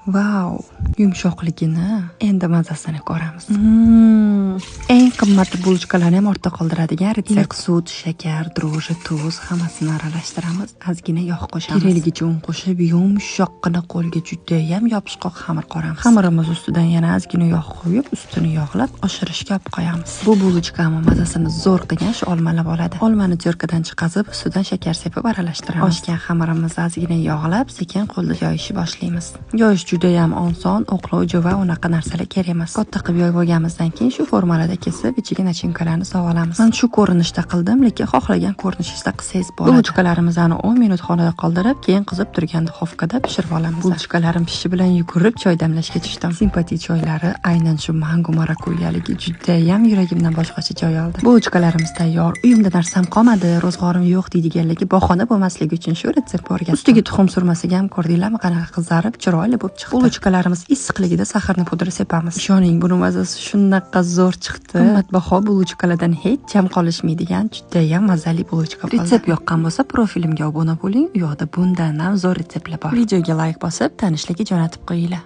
Vau, yumshoqligini endi mazasini ko'ramiz. Eng qimmati bulchkalarni ham ortda qoldiradigan retsept. Sut, shakar, droji, tuz hammasini aralashtiramiz. Ozgina yog' qo'shamiz. Kerakligicha un qo'shib, yumshoqqina qo'lga juda ham yopishqoq xamir qoramiz. Xamirimiz ustidan yana ozgina yog' qo'yib, ustini yog'lab, oshirishga olib qo'yamiz. Bu bulchkani mazasini zo'r qilgan shu olmalab oladi. Olmani terkadan chiqazib, ustidan shakar sepib aralashtiramiz. Oshgan xamirimizni ozgina yog'lab, sekin qo'lda yoyishni boshlaymiz. Yoyish juda ham oson, o'qlovchi va unaqa narsalar kerak emas. Katta qilib yoyib olganimizdan keyin shu formalarda kesib, ichiga nachinkalarni solib olamiz. Men shu ko'rinishda qildim, lekin xohlagan ko'rinishda qilsangiz bo'ladi. Bulchkalarimizni 10 minut xonada qoldirib, keyin qizib turgan duxovkada pishirib olamiz. Bulchkalarim pishi bilan yugurib choy damlashga tushdim. Simpatiya choylari aynan shu mango marakuyaligi juda ham yuragimdan boshqacha joy oldi. Bulchkalarimiz tayyor. Uyimda narsam qolmadi, ro'zg'orim yo'q deydiganlarga bahona bo'lmasligi uchun shu retsept o'rgatdim. Ustiga tuxum surmasiga ham ko'rdinglarmi, qanaqa qizarib, chiroyli bo'lib chiqdi. Bulchkalarimiz issiqligida saharni pudri sepamiz. Ishoning, buni mazasi shunaqa zo'r chiqdi. Qimmatbaho bulchkalardan hech jam qolishmaydigan juda ham mazali bulchka bo'ldi. Retsept yoqqan bo'lsa, profilimga obuna bo'ling. U yoqda bundan ham zo'r retseptlar bor. Videoga like bosib, tanishlarga jo'natib qo'yinglar.